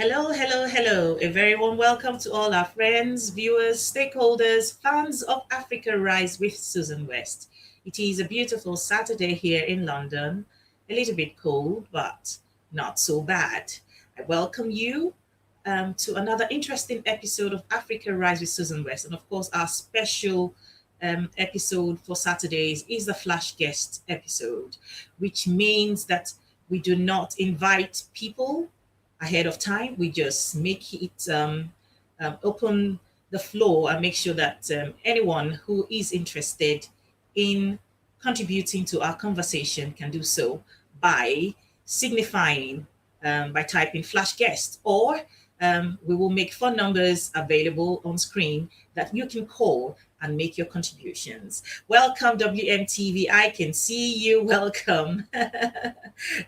Hello, hello, hello. A very warm welcome to all our friends, viewers, stakeholders, fans of Africa Rise with Susan West. It is a beautiful Saturday here in London, a little bit cold, but not so bad. I welcome you to another interesting episode of Africa Rise with Susan West. And of course, our special episode for Saturdays is the Flash Guest episode, which means that we do not invite people ahead of time. We just make it open the floor and make sure that anyone who is interested in contributing to our conversation can do so by signifying by typing flash guest, or we will make phone numbers available on screen that you can call and make your contributions. Welcome, WMTV. I can see you. Welcome.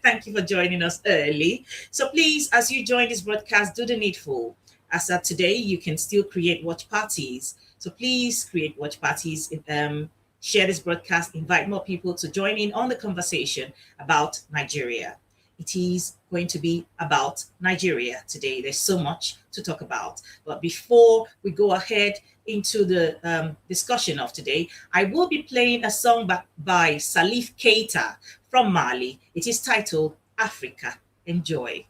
Thank you for joining us early. So please, as you join this broadcast, do the needful. As of today, you can still create watch parties. So please create watch parties. Share this broadcast. Invite more people to join in on the conversation about Nigeria. It is going to be about Nigeria today. There's so much to talk about. But before we go ahead into the discussion of today, I will be playing a song by Salif Keita from Mali. It is titled Africa. Enjoy.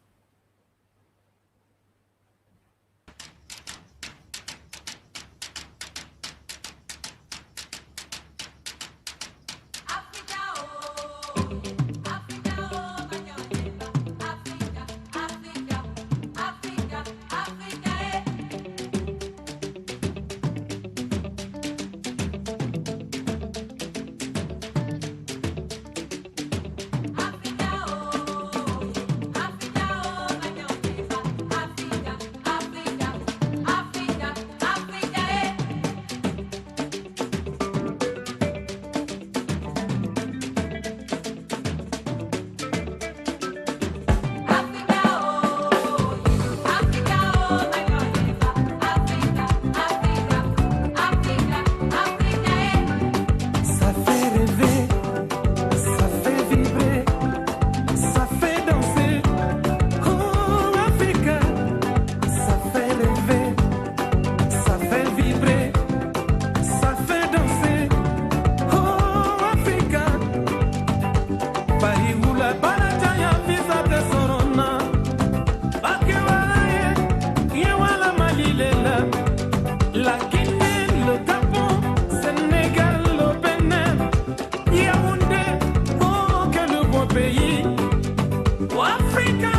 Africa,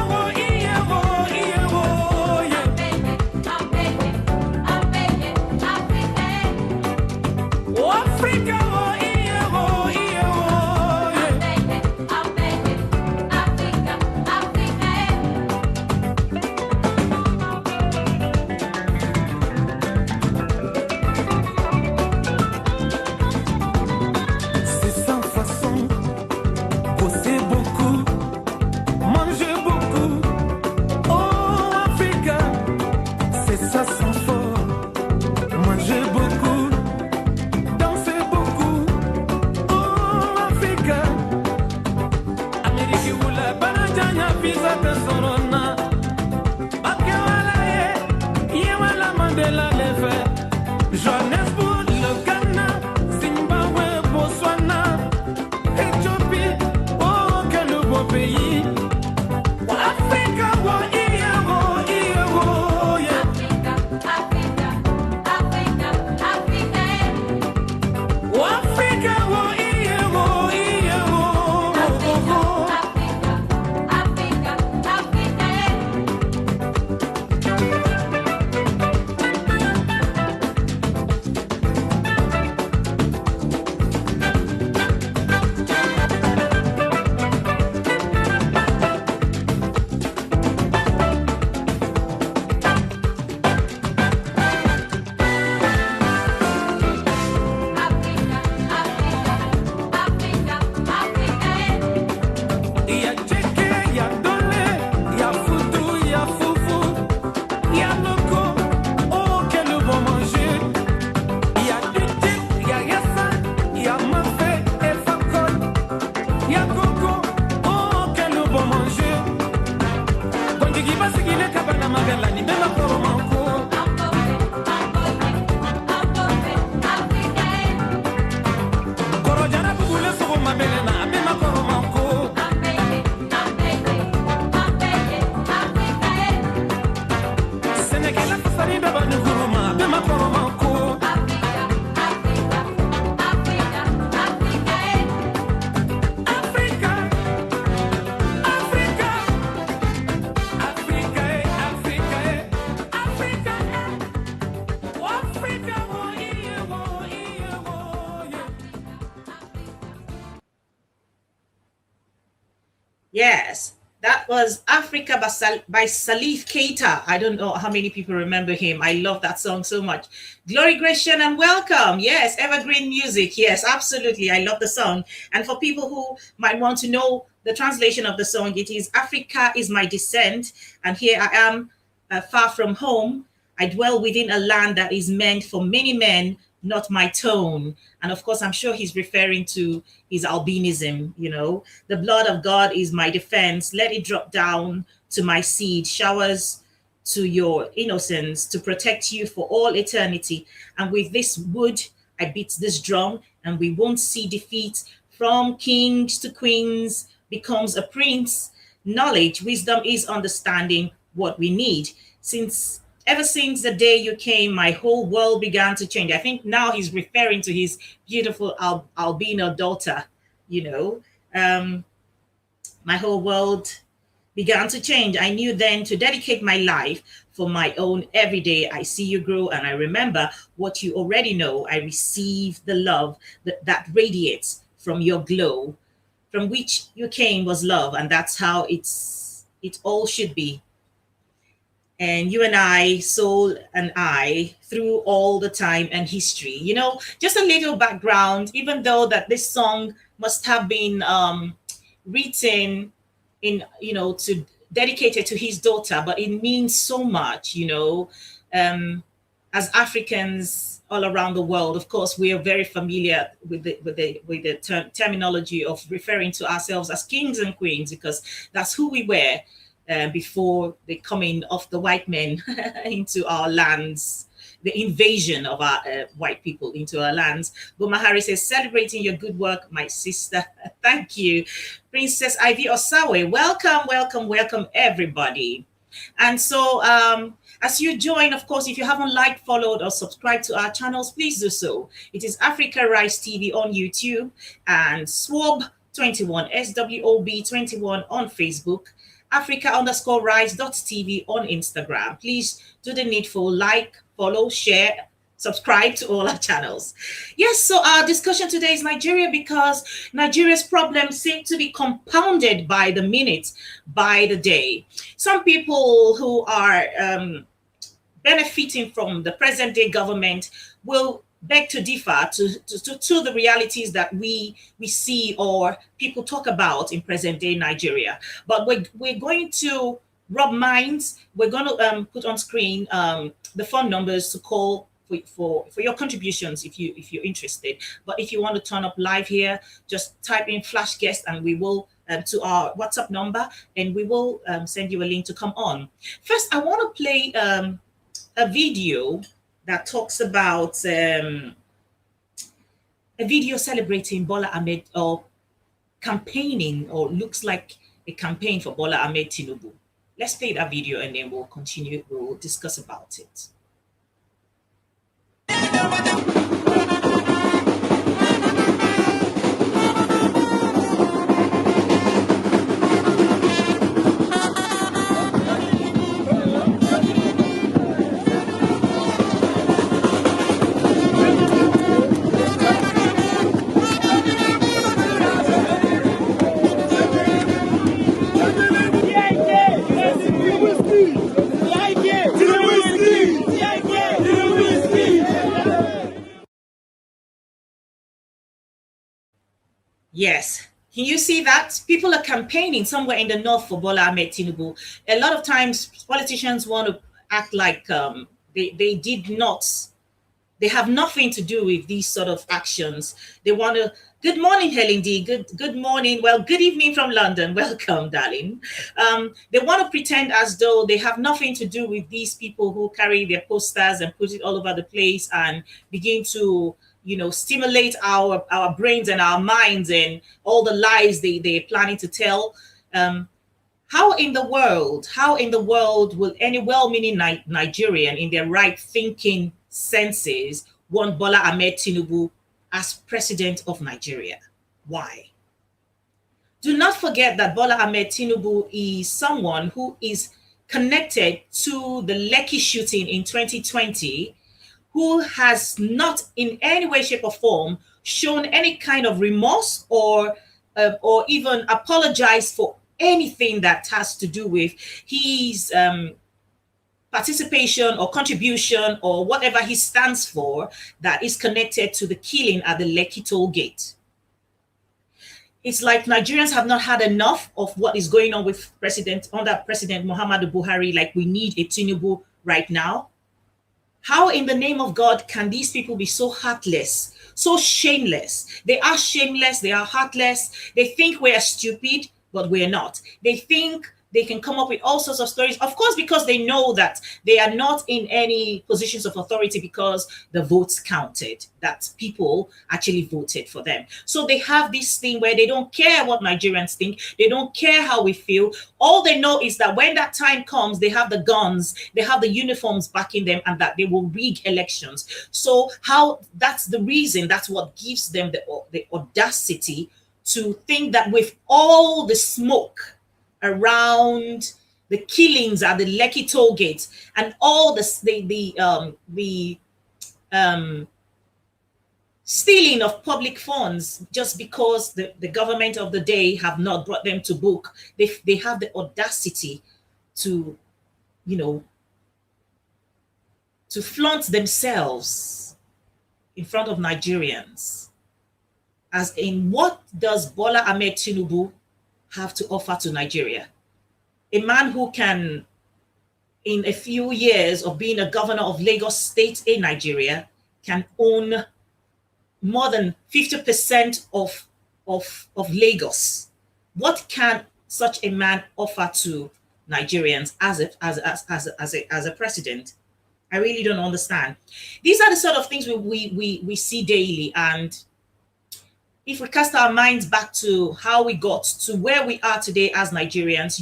Yes, that was Africa by Salif Keita. I don't know how many people remember him. I love that song so much. Glory, Christian, and welcome. Yes, evergreen music. Yes, absolutely. I love the song. And for people who might want to know the translation of the song, it is Africa is my descent, and here I am far from home. I dwell within a land that is meant for many men, not my tone. And of course, I'm sure he's referring to his albinism. The blood of God is my defense. Let it drop down to my seed, showers to your innocence to protect you for all eternity. And with this wood, I beat this drum, and we won't see defeat. From kings to queens becomes a prince. Knowledge, wisdom is understanding what we need. Ever since the day you came, my whole world began to change. I think now he's referring to his beautiful albino daughter. You know, my whole world began to change. I knew then to dedicate my life for my own. Every day I see you grow, and I remember what you already know. I receive the love that radiates from your glow. From which you came was love, and that's how it all should be. And you and I, soul and I, through all the time and history. Just a little background, even though that this song must have been written to dedicated to his daughter, but it means so much, as Africans all around the world. Of course, we are very familiar with the terminology of referring to ourselves as kings and queens, because that's who we were before the coming of the white men into our lands, the invasion of our white people into our lands. Boma Harris says, celebrating your good work, my sister. Thank you. Princess Ivy Osawe, welcome, welcome, welcome, everybody. And so as you join, of course, if you haven't liked, followed, or subscribed to our channels, please do so. It is Africa Rise TV on YouTube and SWOB21, SWOB21 on Facebook, Africa_Rise.tv on Instagram. Please do the needful, like, follow, share, subscribe to all our channels. Yes, so our discussion today is Nigeria, because Nigeria's problems seem to be compounded by the minute, by the day. Some people who are benefiting from the present day government will beg to differ to the realities that we see or people talk about in present day Nigeria. But we're going to rub minds. We're going to put on screen the phone numbers to call for your contributions if you're interested. But if you want to turn up live here, just type in flash guest, and we will to our WhatsApp number, and we will send you a link to come on. First, I want to play a video that talks about a video celebrating Bola Ahmed, or campaigning, or looks like a campaign for Bola Ahmed Tinubu. Let's play that video, and then we'll continue. We'll discuss about it. Yes. Can you see that? People are campaigning somewhere in the north for Bola Ahmed Tinubu. A lot of times politicians want to act like they did not They have nothing to do with these sort of actions. They want to. Good morning, Helen D. Good morning. Well, good evening from London. Welcome, darling. They want to pretend as though they have nothing to do with these people who carry their posters and put it all over the place and begin to, stimulate our brains and our minds and all the lies they're planning to tell. How in the world will any well-meaning Nigerian in their right thinking senses want Bola Ahmed Tinubu as president of Nigeria? Why? Do not forget that Bola Ahmed Tinubu is someone who is connected to the Lekki shooting in 2020, who has not in any way, shape, or form shown any kind of remorse or even apologized for anything that has to do with his participation or contribution or whatever he stands for that is connected to the killing at the Lekki toll gate. It's like Nigerians have not had enough of what is going on with President Muhammadu Buhari. Like, we need a Tinubu right now. How in the name of God can these people be so heartless, so shameless? They are shameless, they are heartless. They think we're stupid, but we're not. They think they can come up with all sorts of stories, of course, because they know that they are not in any positions of authority because the votes counted, that people actually voted for them. So they have this thing where they don't care what Nigerians think. They don't care how we feel. All they know is that when that time comes, they have the guns, they have the uniforms backing them, and that they will rig elections. So that's the reason, that's what gives them the audacity to think that with all the smoke around the killings at the Lekki toll gate and all the stealing of public funds, just because the government of the day have not brought them to book, they have the audacity to, to flaunt themselves in front of Nigerians. As in, what does Bola Ahmed Tinubu have to offer to Nigeria? A man who can, in a few years of being a governor of Lagos State in Nigeria, can own more than 50% of Lagos. What can such a man offer to Nigerians as a president? I really don't understand. These are the sort of things we see daily. And if we cast our minds back to how we got to where we are today as Nigerians,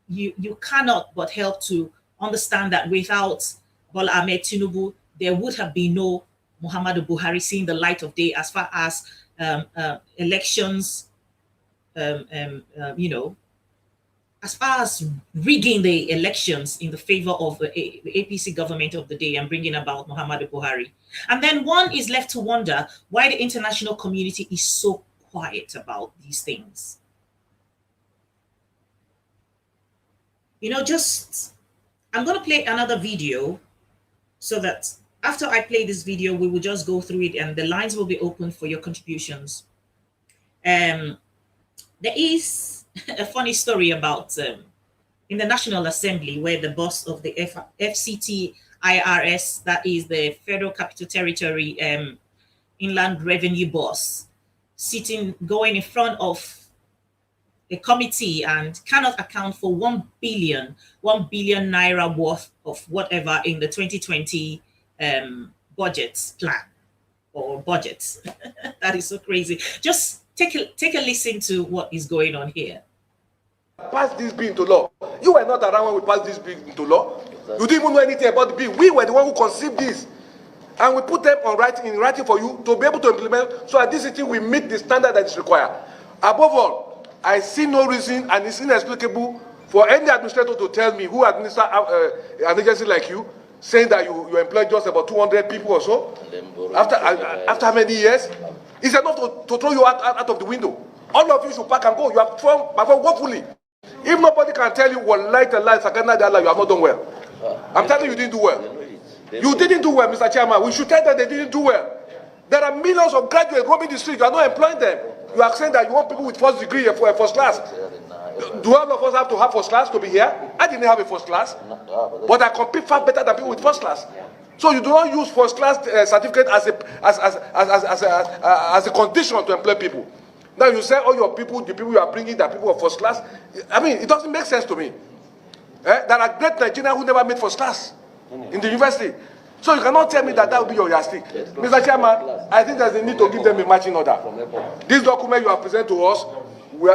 you cannot but help to understand that without Bola Ahmed Tinubu, there would have been no Muhammadu Buhari seeing the light of day as far as elections, as far as rigging the elections in the favor of the APC government of the day and bringing about Muhammadu Buhari. And then one is left to wonder why the international community is so quiet about these things. I'm going to play another video so that after I play this video, we will just go through it and the lines will be open for your contributions. There is a funny story about in the National Assembly where the boss of the FCT IRS, that is the Federal Capital Territory Inland Revenue Boss, going in front of a committee and cannot account for 1 billion naira worth of whatever in the 2020 budget plan or budgets. That is so crazy. Just take a listen to what is going on here. Pass this bill into law. You were not around when we passed this bill into law. Exactly. You didn't even know anything about the bill. We were the one who conceived this. And we put them in writing for you to be able to implement, so at this city we meet the standard that is required. Above all, I see no reason, and it's inexplicable for any administrator to tell me who administers an agency like you, saying that you employ just about 200 people or so. After how many years? It's enough to throw you out of the window. All of you should pack and go. You have thrown, but hopefully, if nobody can tell you what light and light, you have not done well. I'm telling you, you didn't do well. You didn't do well, Mr. Chairman. We should tell them they didn't do well. There are millions of graduates roaming the streets. You are not employing them. You are saying that you want people with first degree for a first class. Do all of us have to have first class to be here? I didn't have a first class, but I compete far better than people with first class. So you do not use first class certificate as a condition to employ people. Now you say all your people, the people you are bringing, that people of first class. I mean, it doesn't make sense to me. There are great Nigerians who never made first class in the university. So you cannot tell me that will be your yardstick. Mr. Chairman, I think there's a need to give them a matching order. This document you have presented to us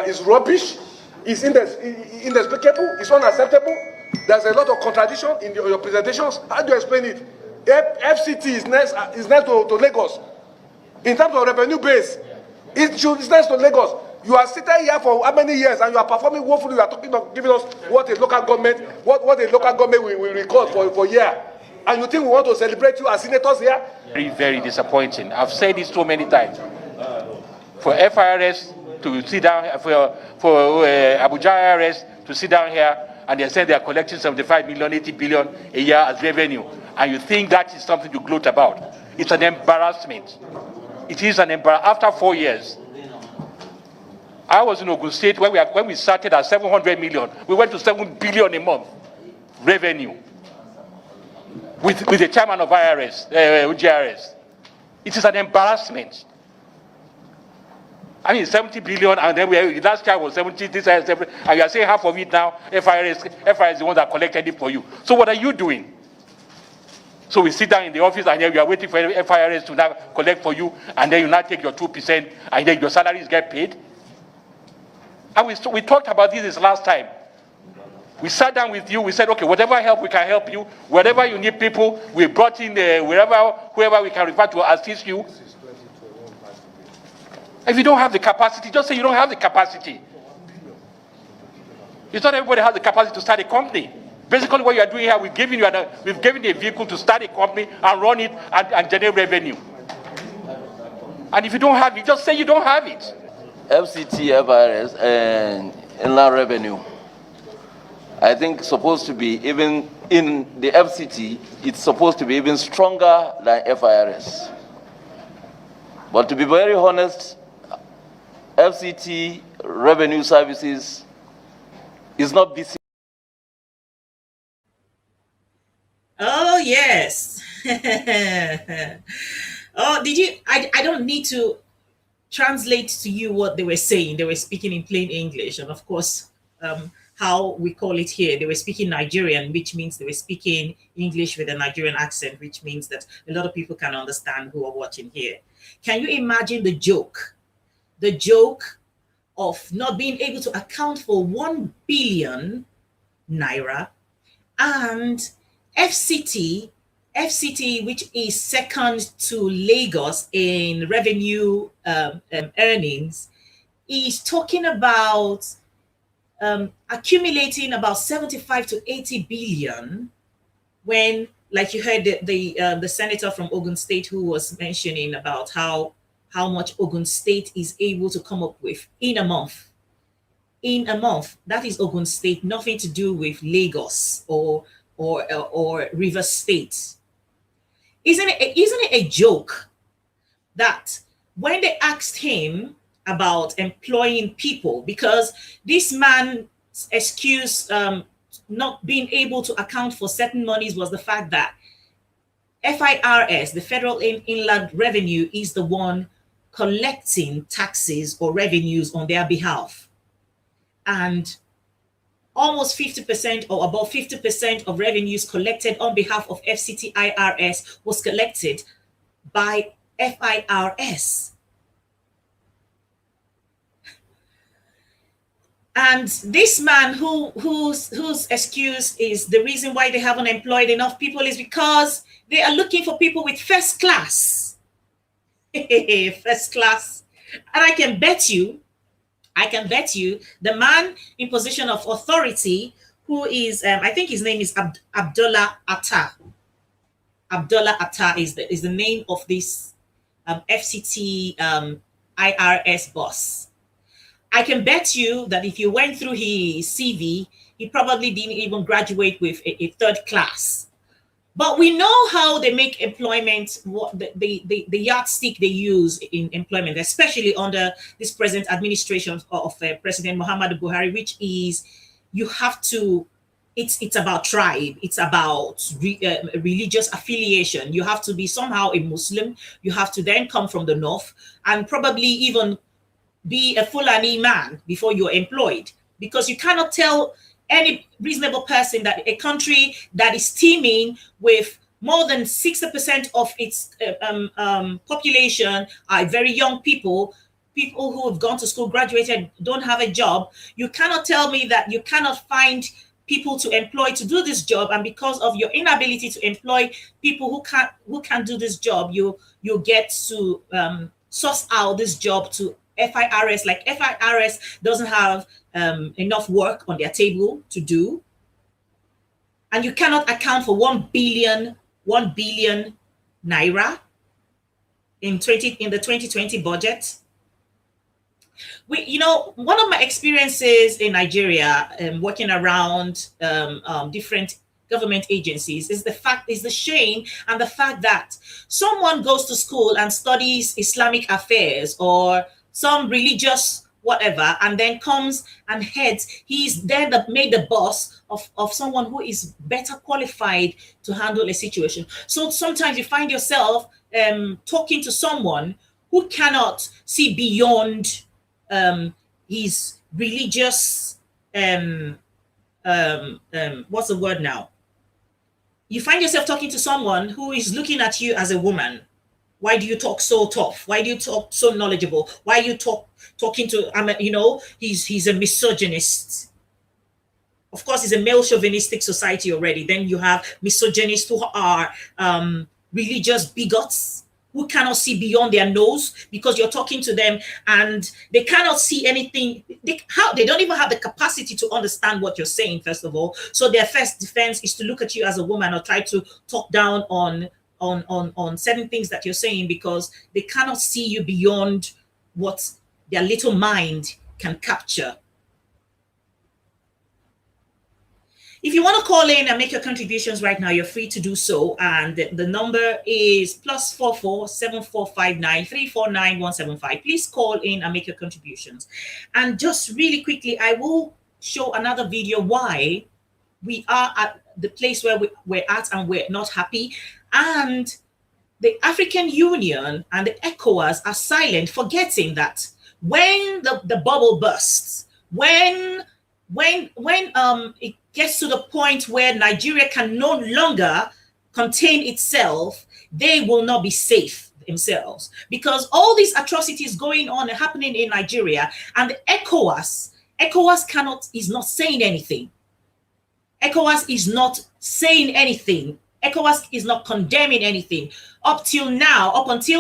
is rubbish, it's inexplicable, it's unacceptable. There's a lot of contradiction in your presentations. How do you explain it? FCT is next to Lagos. In terms of revenue base, it's next to Lagos. You are sitting here for how many years and you are performing woefully. You are talking about giving us what a local government, what a local government will record for a year. And you think we want to celebrate you as senators here? Very, very disappointing. I've said this so many times. For FIRS to sit down, for Abuja IRS to sit down here and they say they are collecting 75 million, 80 billion a year as revenue, and you think that is something to gloat about. It's an embarrassment. It is an embarrassment. After 4 years, I was in Ogun State when we started at 700 million. We went to 7 billion a month revenue with the chairman of GRS. It is an embarrassment. I mean, 70 billion, and then last year was 70, this year 70, and you are saying half of it now, FIRS is the one that collected it for you. So what are you doing? So we sit down in the office, and then we are waiting for FIRS to now collect for you, and then you now take your 2%, and then your salaries get paid. And we talked about this last time. We sat down with you, we said, okay, whatever help we can help you, wherever you need people, we brought in whoever we can refer to assist you. If you don't have the capacity, just say you don't have the capacity. It's not everybody has the capacity to start a company. Basically what you are doing here, we've given you a vehicle to start a company and run it and generate revenue. And if you don't have it, just say you don't have it. FCT, FIRS, and inland revenue, I think supposed to be even in the FCT, it's supposed to be even stronger than FIRS. But to be very honest, FCT revenue services is not busy. Oh, yes. Oh, did you? I don't need to translate to you what they were saying. They were speaking in plain English. And of course, how we call it here, they were speaking Nigerian, which means they were speaking English with a Nigerian accent, which means that a lot of people can understand who are watching here. Can you imagine the joke? The joke of not being able to account for 1 billion naira, and FCT, which is second to Lagos in revenue earnings, is talking about accumulating about 75 to 80 billion, when, like you heard the senator from Ogun State who was mentioning about how much Ogun State is able to come up with in a month. In a month, that is Ogun State, nothing to do with Lagos or River State. Isn't it a joke that when they asked him about employing people, because this man's excuse not being able to account for certain monies was the fact that FIRS, the Federal Inland Revenue, is the one collecting taxes or revenues on their behalf. And almost 50% or above 50% of revenues collected on behalf of FCT IRS was collected by FIRS. And this man whose excuse is the reason why they haven't employed enough people is because they are looking for people with first class. First class. And I can bet you the man in position of authority, who is, I think his name is Abdullah Atta. Abdullah Atta is the name of this FCT IRS boss. I can bet you that if you went through his CV, he probably didn't even graduate with a third class. But we know how they make employment, what the yardstick they use in employment, especially under this present administration of President Muhammadu Buhari, which is you have to, it's about tribe, it's about religious affiliation. You have to be somehow a Muslim, you have to then come from the north, and probably even be a Fulani man before you're employed, because you cannot tell any reasonable person that a country that is teeming with more than 60% of its population are very young people, people who have gone to school, graduated, don't have a job. You cannot tell me that you cannot find people to employ to do this job, and because of your inability to employ people who can do this job, you get to source out this job to FIRS. Like FIRS doesn't have enough work on their table to do, and you cannot account for 1 billion naira in the 2020 budget. One of my experiences in Nigeria, working around different government agencies, is the shame and the fact that someone goes to school and studies Islamic affairs or some religious whatever, and then comes and heads. He's then made the boss of someone who is better qualified to handle a situation. So sometimes you find yourself talking to someone who cannot see beyond his religious what's the word now? You find yourself talking to someone who is looking at you as a woman. Why do you talk so tough? Why do you talk so knowledgeable? Why are you talking to, he's a misogynist. Of course, it's a male chauvinistic society already. Then you have misogynists who are religious bigots who cannot see beyond their nose because you're talking to them and they cannot see anything. They don't even have the capacity to understand what you're saying, first of all. So their first defense is to look at you as a woman or try to talk down on certain things that you're saying, because they cannot see you beyond what their little mind can capture. If you want to call in and make your contributions right now, you're free to do so. And the number is +44 7459 349 175. Please call in and make your contributions. And just really quickly, I will show another video why we are at the place where we're at and we're not happy. And the African Union and the ECOWAS are silent, forgetting that when the bubble bursts, when it gets to the point where Nigeria can no longer contain itself, they will not be safe themselves, because all these atrocities going on and happening in Nigeria, and the ECOWAS is not saying anything. ECOWAS is not saying anything. ECOWAS is not condemning anything. Up until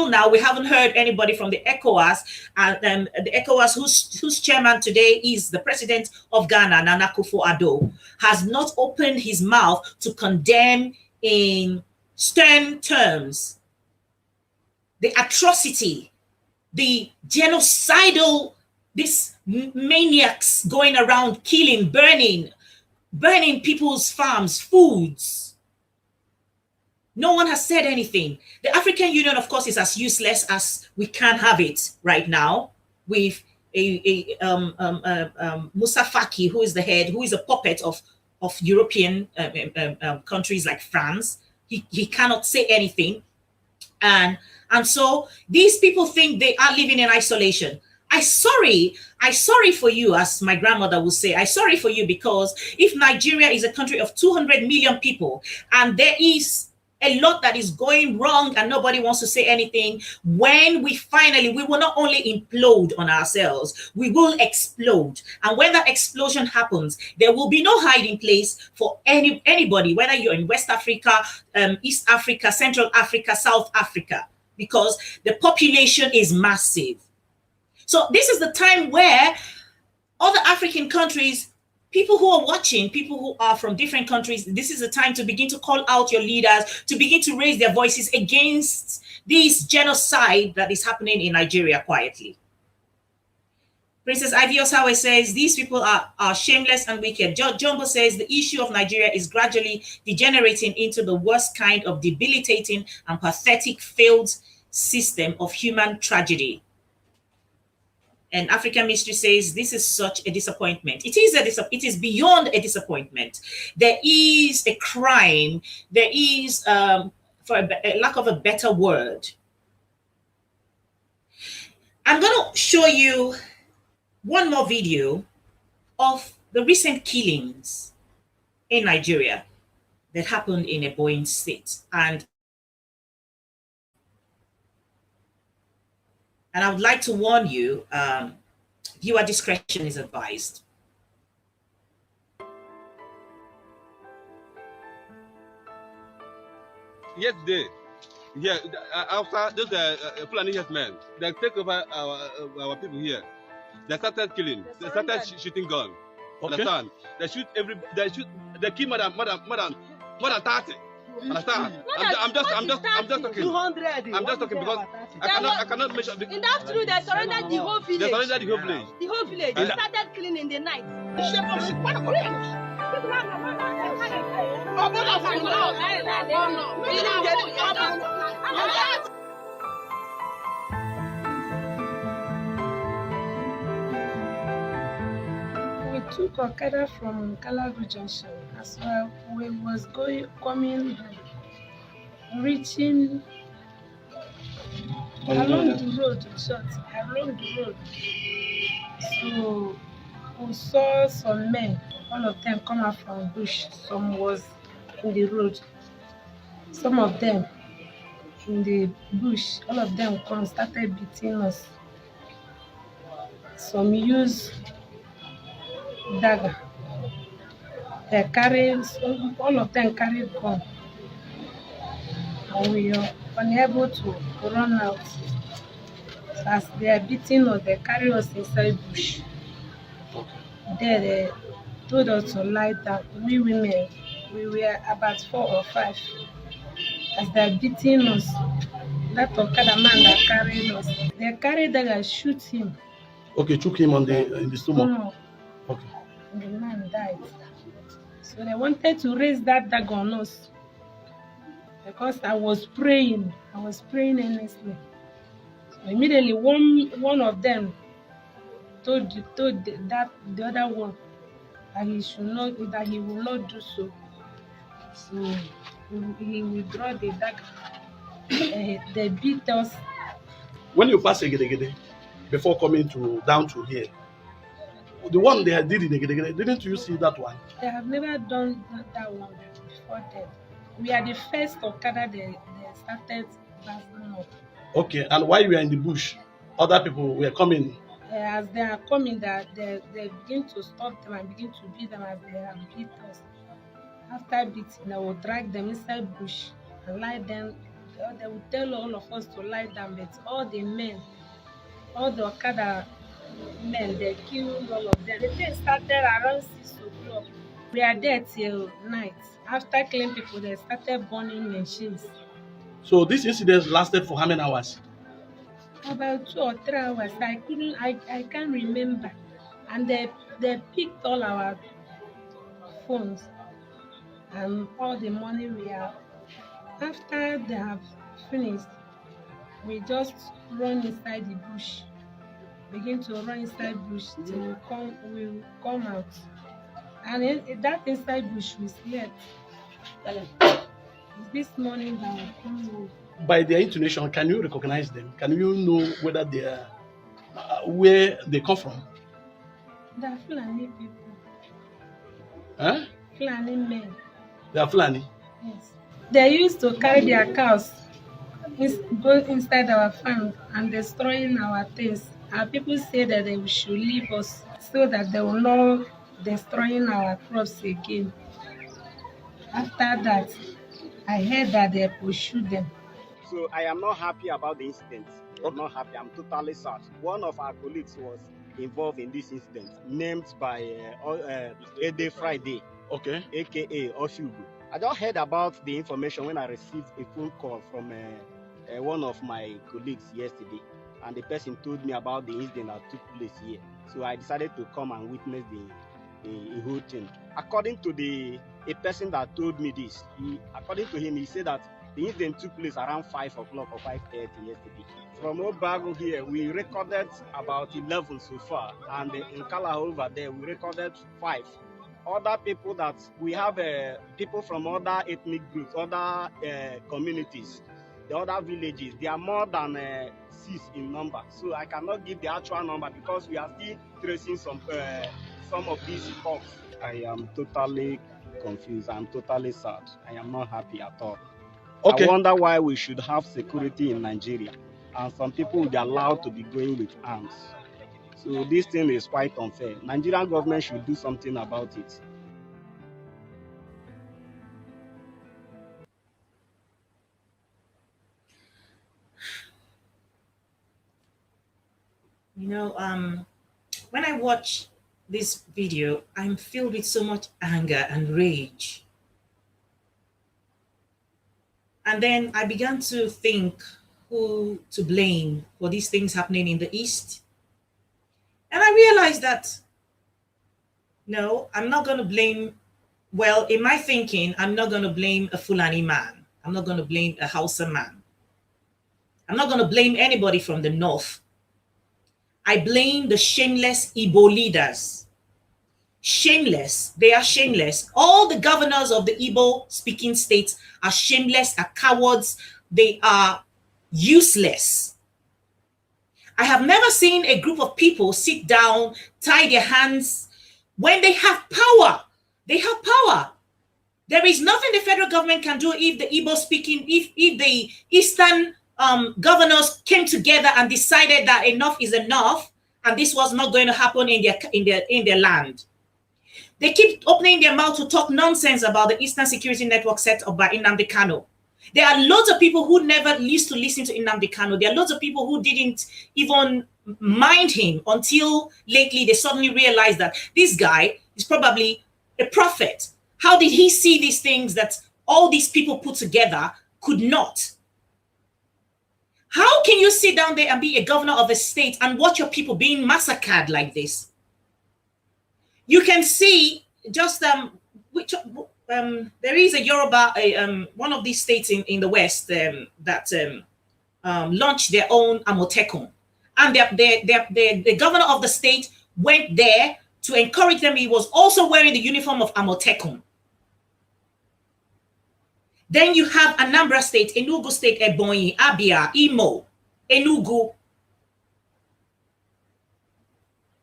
now, we haven't heard anybody from the ECOWAS, and the ECOWAS whose chairman today is the president of Ghana, Nana Akufo-Addo, has not opened his mouth to condemn in stern terms the atrocity, the genocidal, these maniacs going around killing, burning people's farms, foods. No one has said anything. The African Union, of course, is as useless as we can have it right now, with Musa Faki, who is the head, who is a puppet of European countries like France. He cannot say anything. And so these people think they are living in isolation. I sorry for you, as my grandmother would say. I sorry for you, because if Nigeria is a country of 200 million people and there is a lot that is going wrong and nobody wants to say anything, when we will not only implode on ourselves, we will explode. And when that explosion happens, there will be no hiding place for anybody, whether you're in West Africa, East Africa, Central Africa, South Africa, because the population is massive. So this is the time where other African countries, people who are watching, people who are from different countries, this is the time to begin to call out your leaders, to begin to raise their voices against this genocide that is happening in Nigeria quietly. Princess Ivy Osawe says these people are shameless and wicked. Jumbo says the issue of Nigeria is gradually degenerating into the worst kind of debilitating and pathetic failed system of human tragedy. And African Mystery says this is such a disappointment. It is beyond a disappointment. There is a crime. There is, for a lack of a better word. I'm going to show you one more video of the recent killings in Nigeria that happened in a Boeing state. And I would like to warn you, viewer discretion is advised. Yesterday, yeah, after those Fulani men, they take over our people here. They started killing. They started shooting gun. Okay. Understand? They shoot they kill more than 30. Understand? I'm just talking. 200. I'm just talking because I cannot measure. In the afternoon, they surrendered the whole village. They surrendered the whole village. The whole village. They started killing in the night. We took Okada from Calabu Junction as well. We was coming, reaching along the road, along the road. So we saw some men, all of them come out from bush. Some was in the road. Some of them in the bush, all of them started beating us. Some use dagger. They carried, all of them carried gun. And we are unable to run out. So as they are beating us, they carry us inside bush. There they told us to lie down. We women, we were about 4 or 5. As they are beating us, that Okada man that carried us, they carried dagger, shoot him. Okay, took him in the stomach. No. Okay. And the man died. So they wanted to raise that dagger on us because I was praying earnestly. So immediately one of them told the other one that he will not do so. So he withdrew the dagger. They beat us. When you pass Egedegede, before coming down to here, the one they did in Egedegede, didn't you see that one? They have never done that one before that. We are the first Okada they started passing up. Okay, and while you were in the bush, other people were coming. As they are coming, they begin to stop them and begin to beat them as they have beat us. After beating, they will drag them inside bush and lie them. They will tell all of us to lie down, but all the men, all the Okada men, they killed all of them. The thing started around 6 o'clock. We are there till night. After killing people, they started burning machines. So this incident lasted for how many hours? About 2 or 3 hours. I can't remember. And they picked all our phones and all the money we have. After they have finished, we just run inside the bush. Begin to run inside bush till we come out. And in that inside bush we slept. This morning that we come home. By their intonation, can you recognize them? Can you know whether they are where they come from? They are Fulani people. Huh? Fulani men. They are Fulani? Yes. They used to carry their cows, go inside our farm and destroying our things. Our people say that they should leave us so that they will not destroying our crops again. After that, I heard that they pursued them. So I am not happy about the incident. I'm not happy. I'm totally sad. One of our colleagues was involved in this incident, named by Ede Friday, okay, aka Oshugu. I just heard about the information when I received a phone call from one of my colleagues yesterday, and the person told me about the incident that took place here. So I decided to come and witness the whole thing. According to a person that told me this, according to him, he said that the incident took place around 5 o'clock or 5:30 yesterday. From Obago here, we recorded about 11 so far, and in Kala over there, we recorded 5. Other people that we have people from other ethnic groups, other communities, the other villages, they are more than 6 in number. So I cannot give the actual number because we are still tracing some of these calls. I am totally confused. I'm totally sad. I am not happy at all. Okay. I wonder why we should have security in Nigeria, and some people will be allowed to be going with arms. So this thing is quite unfair. Nigerian government should do something about it. You know, when I watch this video, I'm filled with so much anger and rage. And then I began to think who to blame for these things happening in the East. And I realized that, no, I'm not going to blame, well, in my thinking, I'm not going to blame a Fulani man. I'm not going to blame a Hausa man. I'm not going to blame anybody from the North. I blame the shameless Igbo leaders. Shameless. They are shameless. All the governors of the Igbo speaking states are shameless, are cowards. They are useless. I have never seen a group of people sit down, tie their hands. When they have power, they have power. There is nothing the federal government can do if the Igbo speaking, if the Eastern governors came together and decided that enough is enough, and this was not going to happen in their land. They keep opening their mouth to talk nonsense about the Eastern Security Network set up by Nnamdi Kanu. There are loads of people who never used to listen to Nnamdi Kanu. There are loads of people who didn't even mind him until lately they suddenly realized that this guy is probably a prophet. How did he see these things that all these people put together could not? How can you sit down there and be a governor of a state and watch your people being massacred like this? You can see just there is a Yoruba, one of these states in the West that launched their own Amotekun. And the governor of the state went there to encourage them. He was also wearing the uniform of Amotekun. Then you have Anambra State, Enugu State, Ebonyi, Abia, Imo, Enugu.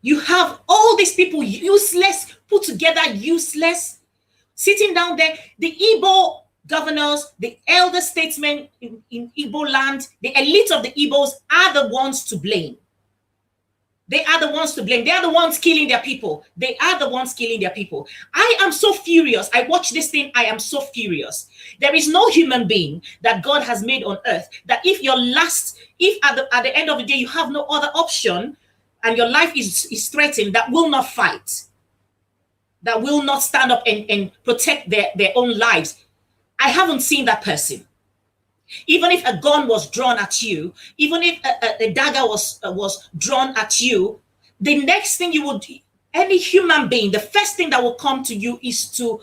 You have all these people useless, put together useless, sitting down there. The Igbo governors, the elder statesmen in Igbo land, the elite of the Igbos are the ones to blame. They are the ones to blame. They are the ones killing their people. They are the ones killing their people. I am so furious. I watch this thing. I am so furious. There is no human being that God has made on earth that if at the end of the day, you have no other option and your life is threatened, that will not fight, that will not stand up and protect their own lives. I haven't seen that person. Even if a gun was drawn at you, even if a dagger was drawn at you, the next thing you would, any human being, the first thing that will come to you is to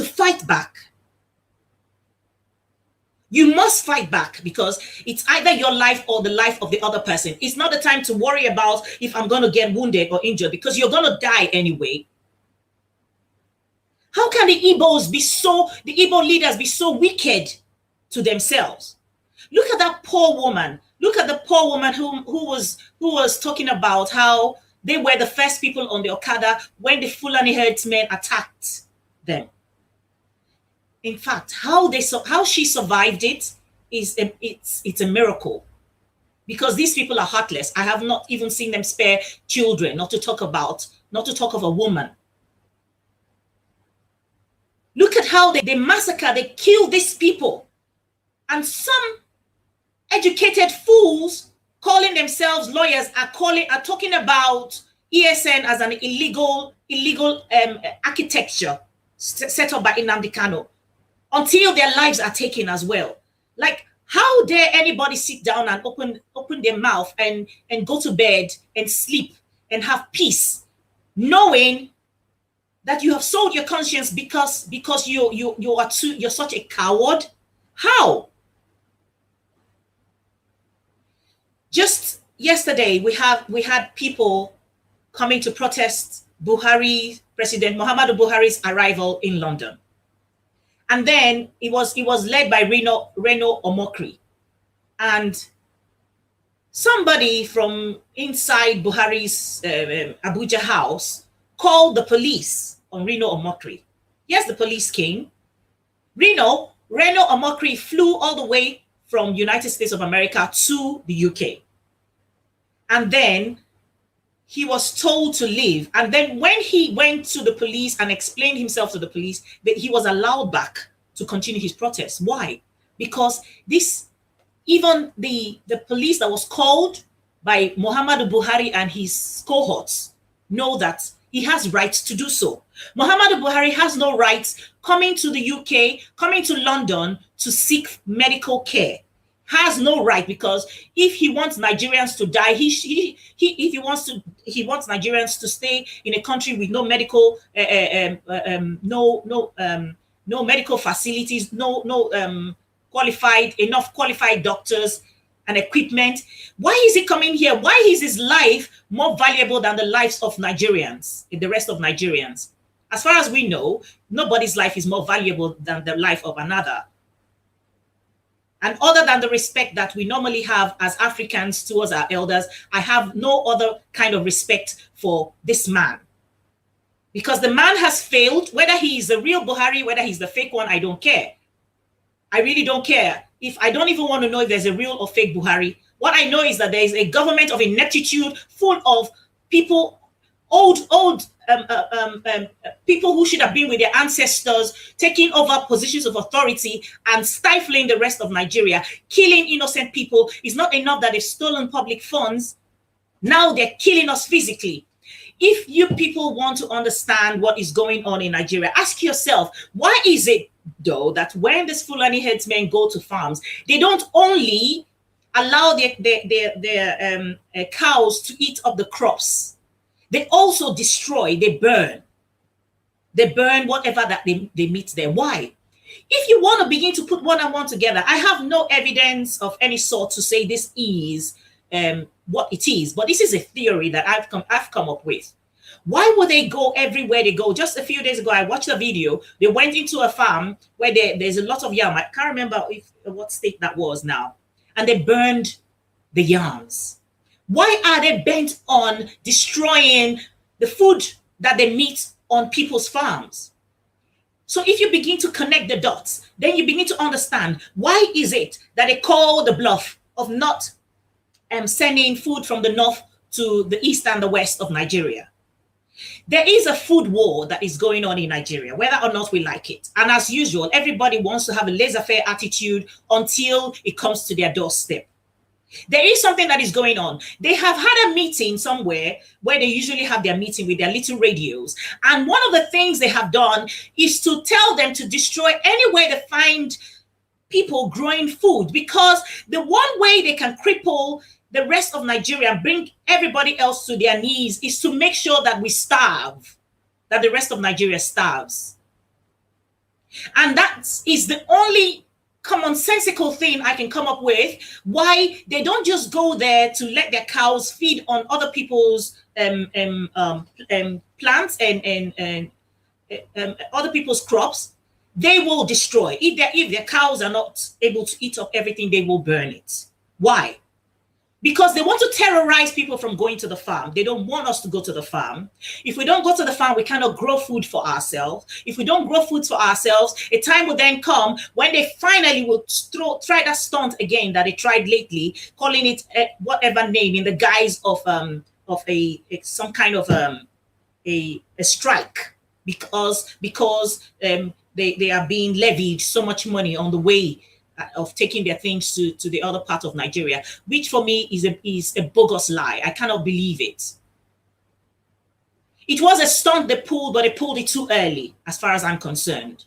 fight back. You must fight back because it's either your life or the life of the other person. It's not the time to worry about if I'm going to get wounded or injured because you're going to die anyway. How can the Igbo leaders be so wicked to themselves? Look at that poor woman. Look at the poor woman who was talking about how they were the first people on the Okada when the Fulani herdsmen attacked them. In fact, how she survived it it's a miracle, because these people are heartless. I have not even seen them spare children, not to talk of a woman. Look at how they massacre, they kill these people. And some educated fools calling themselves lawyers are talking about ESN as an illegal architecture set up by Nnamdi Kanu, until their lives are taken as well. Like, How dare anybody sit down and open their mouth and go to bed and sleep and have peace, knowing that you have sold your conscience because you're such a coward? How? Just yesterday we had people coming to protest President Muhammadu Buhari's arrival in London. And then it was led by Reno Omokri. And somebody from inside Buhari's Abuja house called the police on Reno Omokri. Yes, the police came. Reno Omokri flew all the way from United States of America to the UK. And then he was told to leave. And then when he went to the police and explained himself to the police, that he was allowed back to continue his protest. Why? Because even the police that was called by Muhammadu Buhari and his cohorts know that he has rights to do so. Muhammadu Buhari has no rights coming to the UK, coming to London to seek medical care. Has no right, because if he wants Nigerians to die, he wants Nigerians to stay in a country with no medical no medical facilities, no qualified doctors and equipment. Why is he coming here? Why is his life more valuable than the lives of Nigerians, the rest of Nigerians? As far as we know, nobody's life is more valuable than the life of another. And other than the respect that we normally have as Africans towards our elders, I have no other kind of respect for this man. Because the man has failed. Whether he is the real Buhari, whether he's the fake one, I don't care. I really don't care. I don't even want to know if there's a real or fake Buhari. What I know is that there is a government of ineptitude full of people, old people who should have been with their ancestors, taking over positions of authority and stifling the rest of Nigeria, killing innocent people. It's not enough that they've stolen public funds. Now they're killing us physically. If you people want to understand what is going on in Nigeria, ask yourself, why is it, though, that when these Fulani headsmen go to farms, they don't only allow their cows to eat up the crops, they also destroy, they burn whatever that they meet there. Why? If you want to begin to put one and one together, I have no evidence of any sort to say this is what it is, but this is a theory that I've come up with. Why would they go everywhere they go? Just a few days ago, I watched a video. They went into a farm where there's a lot of yam. I can't remember what state that was now. And they burned the yams. Why are they bent on destroying the food that they meet on people's farms? So if you begin to connect the dots, then you begin to understand why is it that they call the bluff of not sending food from the north to the east and the west of Nigeria. There is a food war that is going on in Nigeria, whether or not we like it. And as usual, everybody wants to have a laissez-faire attitude until it comes to their doorstep. There is something that is going on. They have had a meeting somewhere where they usually have their meeting with their little radios. And one of the things they have done is to tell them to destroy anywhere they find people growing food, because the one way they can cripple the rest of Nigeria and bring everybody else to their knees is to make sure that we starve, that the rest of Nigeria starves. And that is the only commonsensical thing I can come up with, why they don't just go there to let their cows feed on other people's plants and other people's crops. They will destroy. If their cows are not able to eat up everything, they will burn it. Why? Because they want to terrorize people from going to the farm. They don't want us to go to the farm. If we don't go to the farm, we cannot grow food for ourselves. If we don't grow food for ourselves, a time will then come when they finally will try that stunt again that they tried lately, calling it whatever name in the guise of some kind of a strike, because they are being levied so much money on the way of taking their things to the other part of Nigeria, which for me is a bogus lie. I cannot believe it. It was a stunt they pulled, but they pulled it too early, as far as I'm concerned.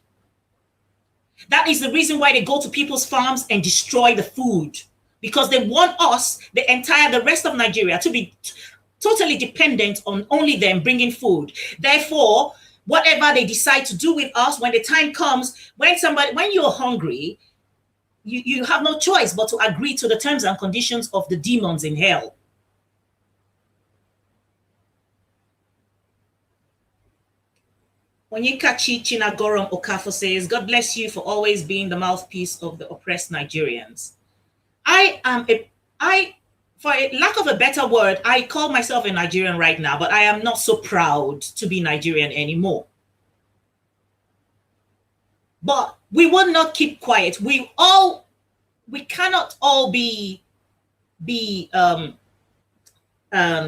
That is the reason why they go to people's farms and destroy the food, because they want us, the rest of Nigeria, to be totally dependent on only them bringing food. Therefore, whatever they decide to do with us, when the time comes, when you're hungry, you have no choice but to agree to the terms and conditions of the demons in hell. Onyekachi Chinagorom Okafo says, God bless you for always being the mouthpiece of the oppressed Nigerians. For a lack of a better word, I call myself a Nigerian right now, but I am not so proud to be Nigerian anymore. But we will not keep quiet. We cannot all be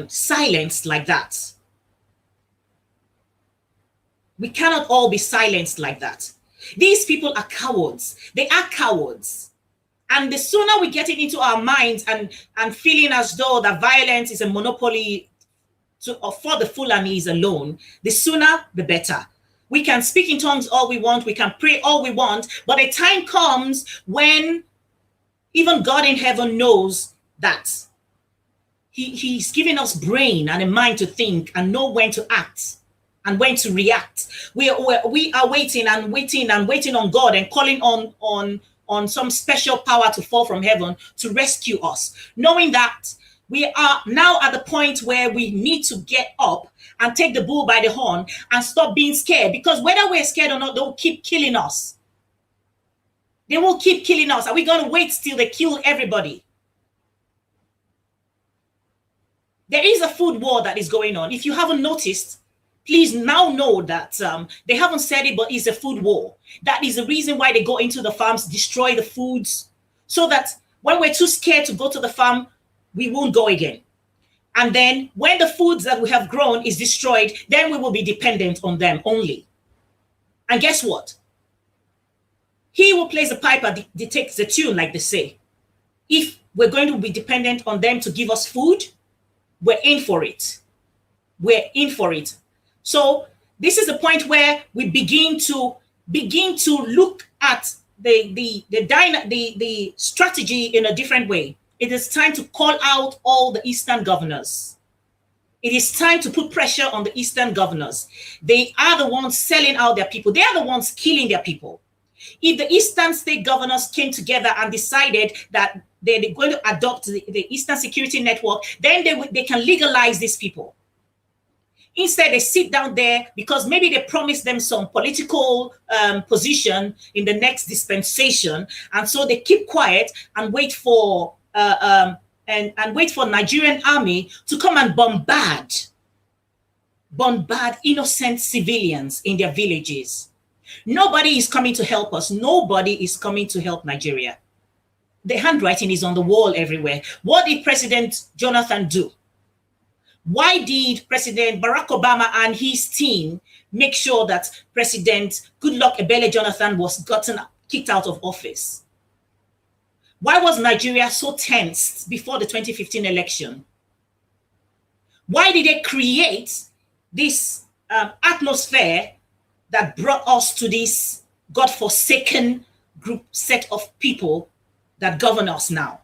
silenced like that. We cannot all be silenced like that. These people are cowards. They are cowards. And the sooner we get it into our minds and feeling as though that violence is a monopoly for the Fulanis alone, the sooner the better. We can speak in tongues all we want, we can pray all we want, but a time comes when even God in heaven knows that He's giving us brain and a mind to think and know when to act and when to react. We are waiting on God and calling on some special power to fall from heaven to rescue us, knowing that we are now at the point where we need to get up and take the bull by the horn and stop being scared, because whether we're scared or not, they'll keep killing us. They will keep killing us. Are we going to wait till they kill everybody? There is a food war that is going on. If you haven't noticed, please now know that they haven't said it, but it's a food war. That is the reason why they go into the farms, destroy the foods, so that when we're too scared to go to the farm, we won't go again. And then when the foods that we have grown is destroyed, then we will be dependent on them only. And guess what? He who plays the piper dictates the tune, like they say. If we're going to be dependent on them to give us food, we're in for it. We're in for it. So this is the point where we begin to look at the strategy in a different way. It is time to call out all the Eastern governors. It is time to put pressure on the Eastern governors. They are the ones selling out their people. They are the ones killing their people. If the Eastern state governors came together and decided that they're going to adopt the Eastern Security Network, then they can legalize these people. Instead, they sit down there because maybe they promised them some political position in the next dispensation, and so they keep quiet and wait for Nigerian army to come and bombard innocent civilians in their villages. Nobody is coming to help us. Nobody is coming to help Nigeria. The handwriting is on the wall everywhere. What did President Jonathan do? Why did President Barack Obama and his team make sure that President Goodluck Ebele Jonathan was kicked out of office? Why was Nigeria so tense before the 2015 election? Why did they create this atmosphere that brought us to this godforsaken set of people that govern us now?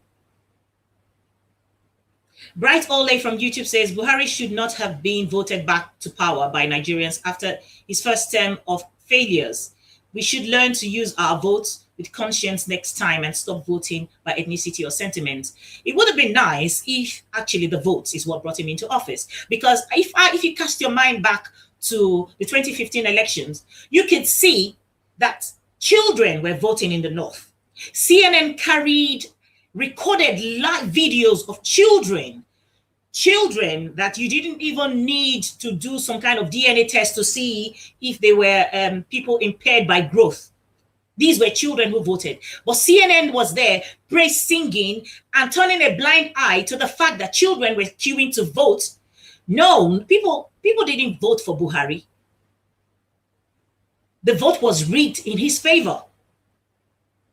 Bright Ole from YouTube says, Buhari should not have been voted back to power by Nigerians after his first term of failures. We should learn to use our votes with conscience next time and stop voting by ethnicity or sentiment. It would have been nice if actually the votes is what brought him into office. Because if you cast your mind back to the 2015 elections, you could see that children were voting in the North. CNN recorded live videos of children that you didn't even need to do some kind of DNA test to see if they were people impaired by growth. These were children who voted. But CNN was there, praise singing and turning a blind eye to the fact that children were queuing to vote. No, people didn't vote for Buhari. The vote was rigged in his favor.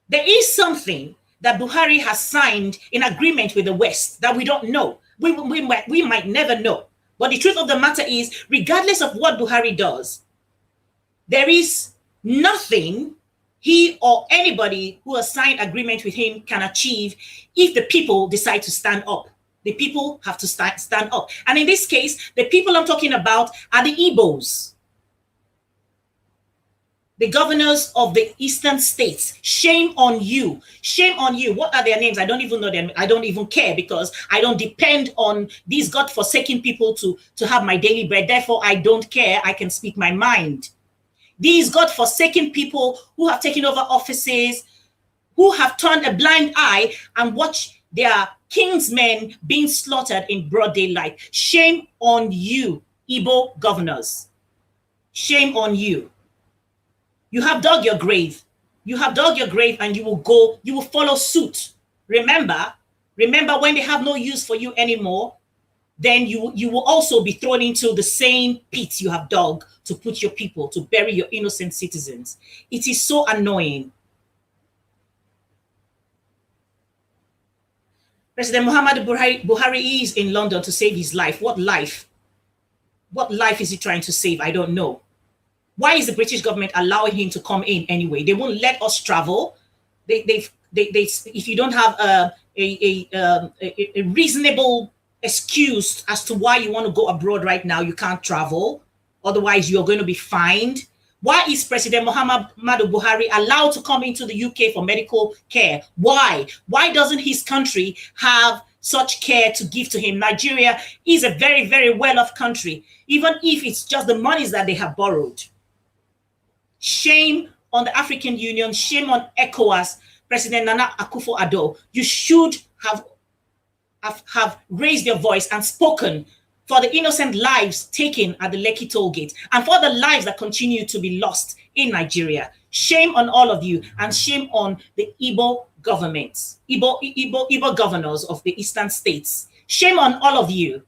There is something that Buhari has signed in agreement with the West that we don't know. We might never know. But the truth of the matter is, regardless of what Buhari does, there is nothing he or anybody who has signed agreement with him can achieve if the people decide to stand up. The people have to stand up. And in this case, the people I'm talking about are the Igbos, the governors of the eastern states. Shame on you. Shame on you. What are their names? I don't even know them. I don't even care, because I don't depend on these God-forsaken people to have my daily bread. Therefore, I don't care. I can speak my mind. These God-forsaken people who have taken over offices, who have turned a blind eye and watch their kingsmen being slaughtered in broad daylight. Shame on you, Igbo governors. Shame on you. You have dug your grave. You have dug your grave, and you will follow suit. Remember when they have no use for you anymore, then you will also be thrown into the same pit you have dug to put your people, to bury your innocent citizens. It is so annoying. President Muhammadu Buhari is in London to save his life. What life? What life is he trying to save? I don't know. Why is the British government allowing him to come in anyway? They won't let us travel. If you don't have a reasonable excuse as to why you want to go abroad right now, you can't travel. Otherwise, you're going to be fined. Why is President Muhammadu Buhari allowed to come into the UK for medical care? Why? Why doesn't his country have such care to give to him? Nigeria is a very, very well-off country, even if it's just the monies that they have borrowed. Shame on the African Union. Shame on ECOWAS. President Nana Akufo-Addo, you should have raised your voice and spoken for the innocent lives taken at the Lekki toll gate, and for the lives that continue to be lost in Nigeria. Shame on all of you, and shame on the Igbo governments, Igbo governors of the eastern states. Shame on all of you.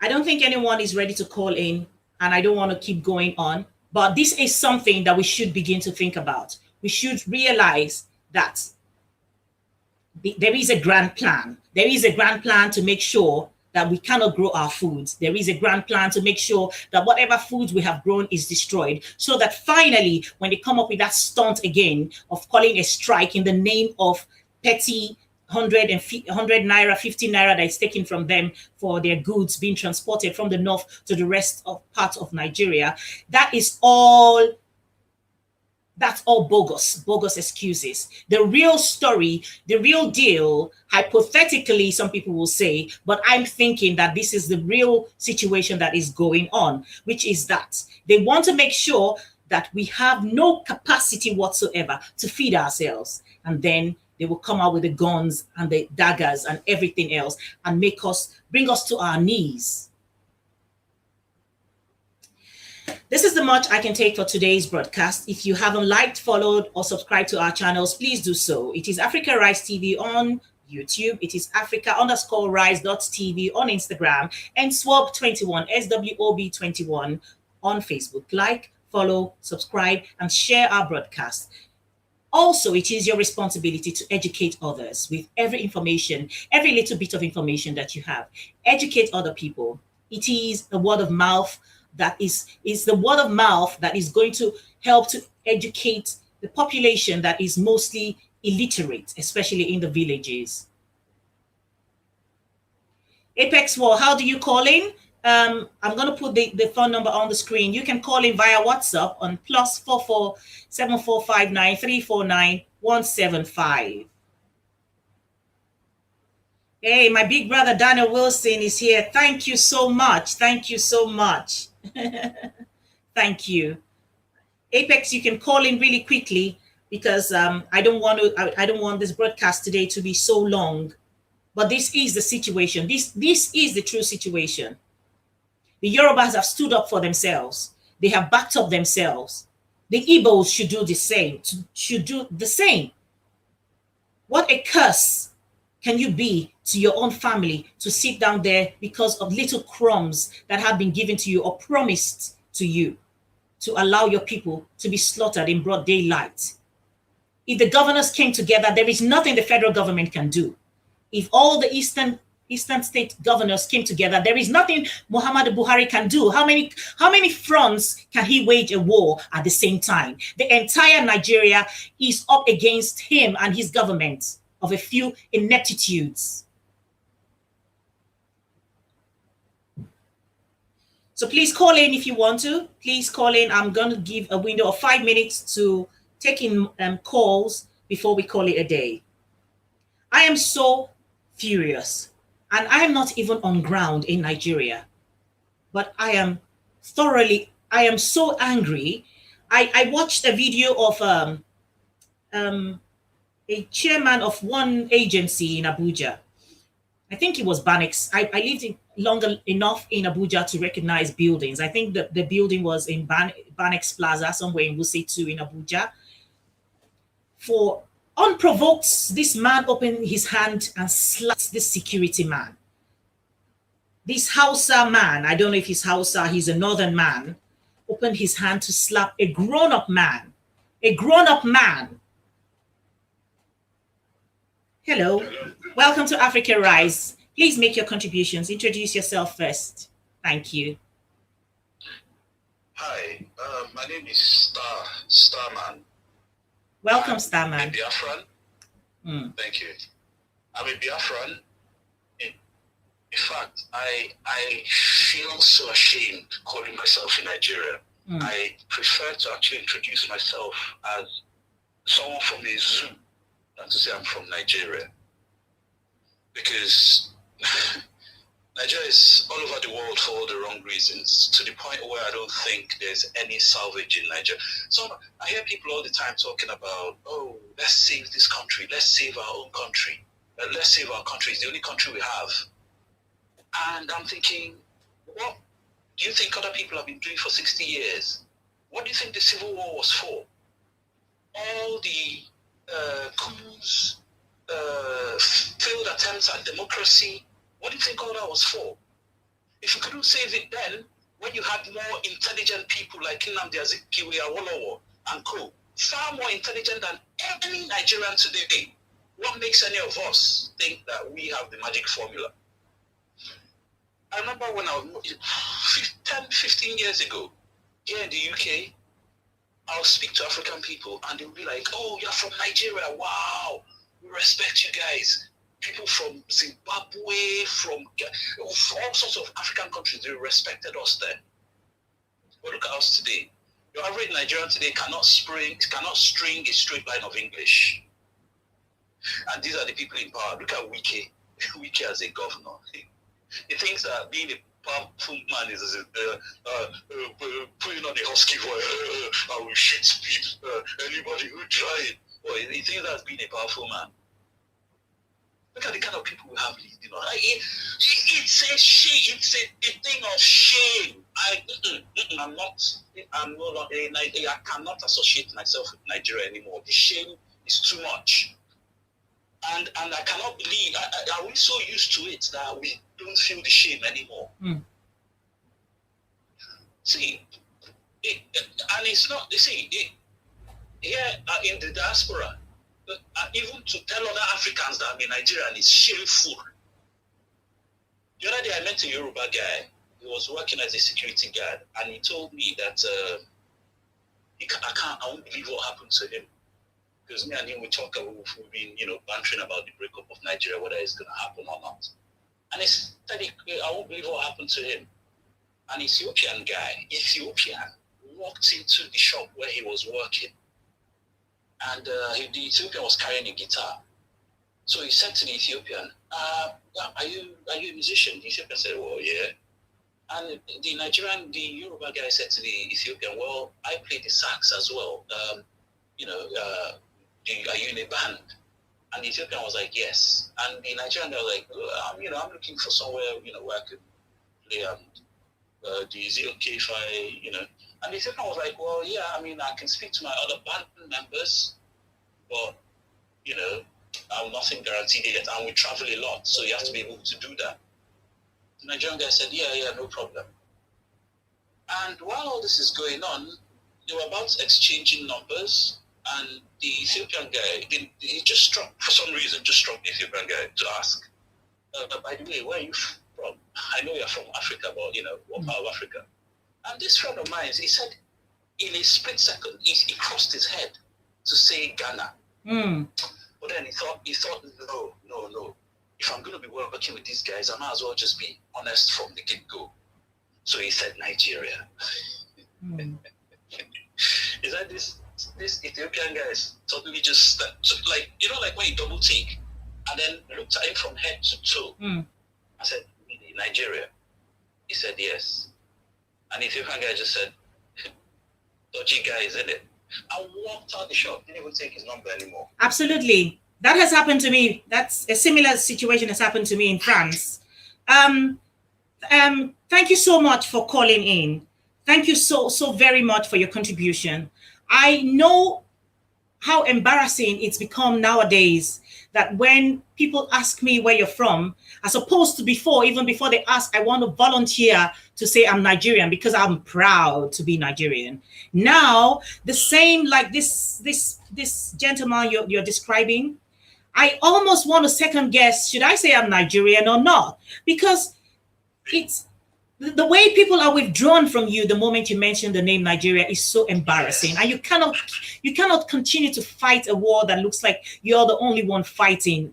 I don't think anyone is ready to call in, and I don't want to keep going on, but this is something that we should begin to think about. We should realize that there is a grand plan. There is a grand plan to make sure that we cannot grow our foods. There is a grand plan to make sure that whatever foods we have grown is destroyed, so that finally, when they come up with that stunt again of calling a strike in the name of petty 100 naira, 50 naira that is taken from them for their goods being transported from the north to the rest of parts of Nigeria, that's all bogus excuses. The real story, the real deal, hypothetically, some people will say, but I'm thinking that this is the real situation that is going on, which is that they want to make sure that we have no capacity whatsoever to feed ourselves. And then they will come out with the guns and the daggers and everything else and bring us to our knees. This is the much I can take for today's broadcast. If you haven't liked, followed, or subscribed to our channels, please do so. It is Africa Rise TV on YouTube. It is Africa_Rise.tv on Instagram, and SWOB21, SWOB21 on Facebook. Like, follow, subscribe, and share our broadcast. Also, it is your responsibility to educate others with every little bit of information that you have. Educate other people. It is the word of mouth that is the word of mouth that is going to help to educate the population that is mostly illiterate, especially in the villages. Apex War, how do you call in? I'm going to put the phone number on the screen. You can call in via WhatsApp on +44 7459 349 175. Hey, my big brother Daniel Wilson is here. Thank you so much. Thank you so much. Thank you. Apex, you can call in really quickly because I don't want this broadcast today to be so long. But this is the situation. This is the true situation. The Yorubas have stood up for themselves. They have backed up themselves. The Igbos should do the same. What a curse can you be to your own family to sit down there because of little crumbs that have been given to you or promised to you, to allow your people to be slaughtered in broad daylight? If the governors came together, there is nothing the federal government can do. If all the eastern Eastern state governors came together. There is nothing Muhammad Buhari can do. How many fronts can he wage a war at the same time? The entire Nigeria is up against him and his government of a few ineptitudes. So please call in if you want to. Please call in. I'm going to give a window of 5 minutes to take in calls before we call it a day. I am so furious. And I am not even on ground in Nigeria. But I am so angry. I watched a video of a chairman of one agency in Abuja. I think it was Banex. I lived long enough in Abuja to recognize buildings. I think the building was in Banex Plaza, somewhere in Wuse 2 in Abuja. For unprovoked, this man opened his hand and slapped this security man. This Hausa man, I don't know if he's Hausa, he's a northern man, opened his hand to slap a grown-up man. A grown-up man. Hello. Welcome to Africa Rise. Please make your contributions. Introduce yourself first. Thank you. Hi, my name is Starman. Welcome, Starman. I'm a Biafran. Thank you. I'm a Biafran. In fact, I feel so ashamed calling myself in Nigeria. I prefer to actually introduce myself as someone from a zoo than to say I'm from Nigeria. Because Nigeria is all over the world for all the wrong reasons, to the point where I don't think there's any salvage in Nigeria. So I hear people all the time talking about, oh, let's save this country, let's save our own country. Let's save our country, it's the only country we have. And I'm thinking, what do you think other people have been doing for 60 years? What do you think the Civil War was for? All the coups, failed attempts at democracy, what do you think all that was for? If you couldn't save it then, when you had more intelligent people like Nnamdi Azikiwe, Awolowo, and co, far more intelligent than any Nigerian today, what makes any of us think that we have the magic formula? I remember when I was 10, 15 years ago, here in the UK, I'll speak to African people and they'll be like, oh, you're from Nigeria, wow, we respect you guys. People from Zimbabwe, from all sorts of African countries, they respected us then. But look at us today. Your average Nigerian today cannot string a straight line of English. And these are the people in power. Look at Wike. Wike as a governor. He thinks that being a powerful man is putting on a husky voice. I will shoot anybody who try it. Well, he thinks that's being a powerful man. Look at the kind of people we have leading on. It's a shame. It's a thing of shame. I cannot associate myself with Nigeria anymore. The shame is too much. And I cannot believe, are we so used to it that we don't feel the shame anymore? See, and it's not, here in the diaspora, even to tell other Africans that I'm a Nigerian is shameful. The other day I met a Yoruba guy. He was working as a security guard, and he told me that I won't believe what happened to him. Because me and him, we've been, bantering about the breakup of Nigeria, whether it's going to happen or not. And he said, I won't believe what happened to him. An Ethiopian guy, walked into the shop where he was working. And the Ethiopian was carrying a guitar. So he said to the Ethiopian, are you a musician? The Ethiopian said, well, yeah. And the Yoruba guy said to the Ethiopian, well, I play the sax as well. Are you in a band? And the Ethiopian was like, yes. And the Nigerian guy was like, I'm looking for somewhere, where I could play. Is it okay if I, And the Ethiopian was like, well, yeah, I can speak to my other band members, but, I'm nothing guaranteed yet, and we travel a lot, so you have to be able to do that. The Nigerian guy said, yeah, no problem. And while all this is going on, they were about exchanging numbers, and the Ethiopian guy, he just struck, for some reason, the Ethiopian guy to ask, by the way, where are you from? I know you're from Africa, but what part of Africa? And this friend of mine, he said, in a split second, he crossed his head to say Ghana. But then he thought, no. If I'm going to be working with these guys, I might as well just be honest from the get-go. So he said Nigeria. Is that this Ethiopian guy is totally just like when you double take and then looked at him from head to toe. I said, really, Nigeria? He said yes. And the Ethiopian guy just said, dodgy guy, isn't it? I walked out the shop, didn't even take his number anymore. Absolutely. That has happened to me. That's a similar situation has happened to me in France. Thank you so much for calling in. Thank you so very much for your contribution. I know how embarrassing it's become nowadays that when people ask me where you're from, as opposed to before, even before they ask, I want to volunteer to say I'm Nigerian because I'm proud to be Nigerian. Now, the same like this gentleman you're describing, I almost want to second guess, should I say I'm Nigerian or not? Because it's the way people are withdrawn from you the moment you mention the name Nigeria is so embarrassing. And you cannot continue to fight a war that looks like you're the only one fighting,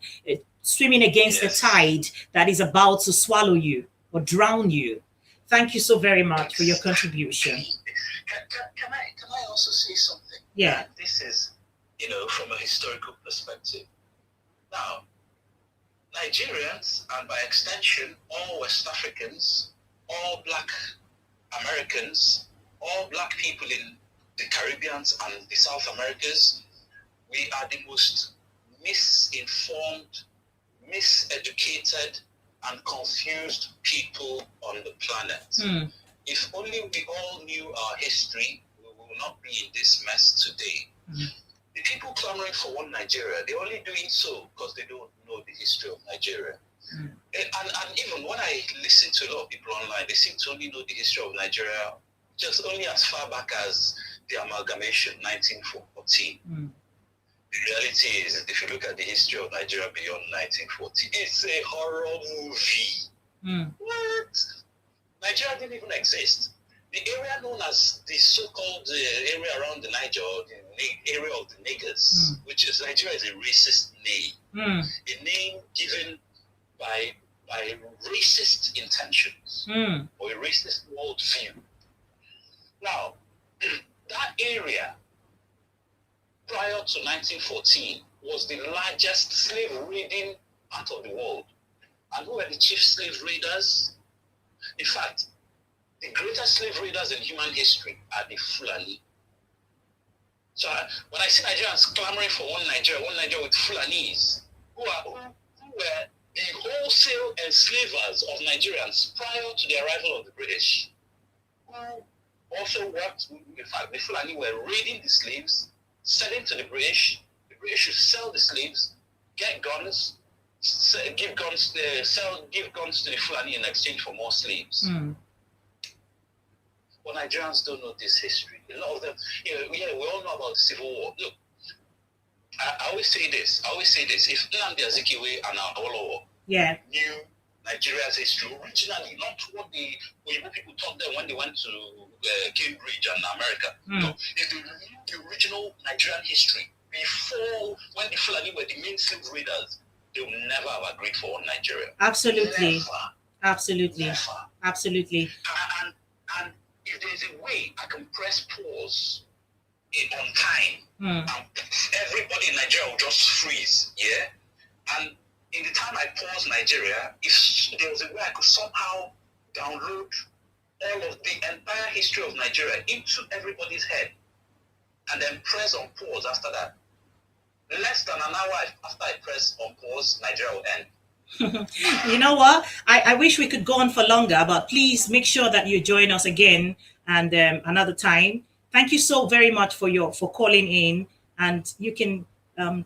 swimming against the tide that is about to swallow you or drown you. Thank you so very much for your contribution. Can I also say something? Yeah. This is, from a historical perspective. Now, Nigerians, and by extension, all West Africans, all Black Americans, all Black people in the Caribbean and the South Americas, we are the most misinformed, miseducated, and confused people on the planet. If only we all knew our history, we will not be in this mess today. The people clamoring for one Nigeria, they're only doing so because they don't know the history of Nigeria. And even when I listen to a lot of people online, they seem to only know the history of Nigeria just only as far back as the amalgamation, 1914. The reality is, if you look at the history of Nigeria beyond 1940, it's a horror movie. What? Nigeria didn't even exist. The area known as the so-called area around the Niger, or the area of the niggers, which is Nigeria, is a racist name. A name given by racist intentions or a racist worldview. Now, that area prior to 1914 was the largest slave raiding part of the world. And who were the chief slave raiders? In fact, the greatest slave raiders in human history are the Fulani. So when I see Nigerians clamoring for one Nigeria with Fulanis, who were the wholesale enslavers of Nigerians prior to the arrival of the British, who also worked, in fact, the Fulani were raiding the slaves, selling to the British would sell the slaves, get guns, give guns to the Fulani in exchange for more slaves. But Nigerians don't know this history. A lot of them, we all know about the Civil War. Look, I always say this. If Nnamdi Azikiwe and Awolowo knew Nigeria's history originally, not what the Oyibo people taught them when they went to Cambridge and America. No, if they knew the original Nigerian history before, when the Fulani were the main slave raiders, they would never have agreed for one Nigeria. Absolutely. Never. Absolutely. Never. Absolutely. And if there's a way I can press pause on time, and everybody in Nigeria will just freeze, and in the time I pause Nigeria, if there was a way I could somehow download all of the entire history of Nigeria into everybody's head, and then press on pause after that, less than an hour after I press on pause, Nigeria will end. You know what? I wish we could go on for longer, but please make sure that you join us again and another time. Thank you so very much for calling in, and you can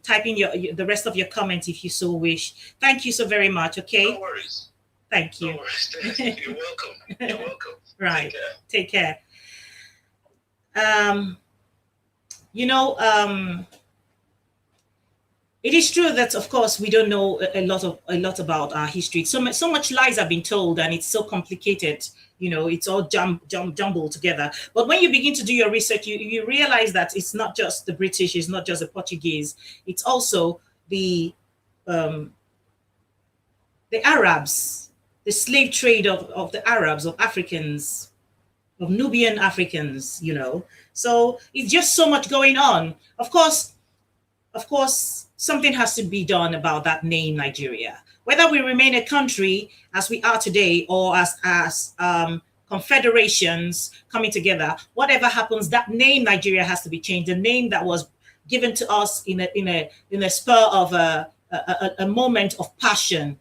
type in the rest of your comments if you so wish. Thank you so very much. Okay. No worries. Thank you. No worries. You're welcome. You're welcome. Right. Take care. Take care. It is true that, of course, we don't know a lot about our history. So much lies have been told, and it's so complicated. It's all jumbled together. But when you begin to do your research, you realize that it's not just the British, it's not just the Portuguese, it's also um, the Arabs, the slave trade of the Arabs, of Africans, of Nubian Africans. So it's just so much going on. Of course, something has to be done about that name, Nigeria. Whether we remain a country as we are today, or as confederations coming together, whatever happens, that name Nigeria has to be changed. The name that was given to us in a spur of a moment of passion,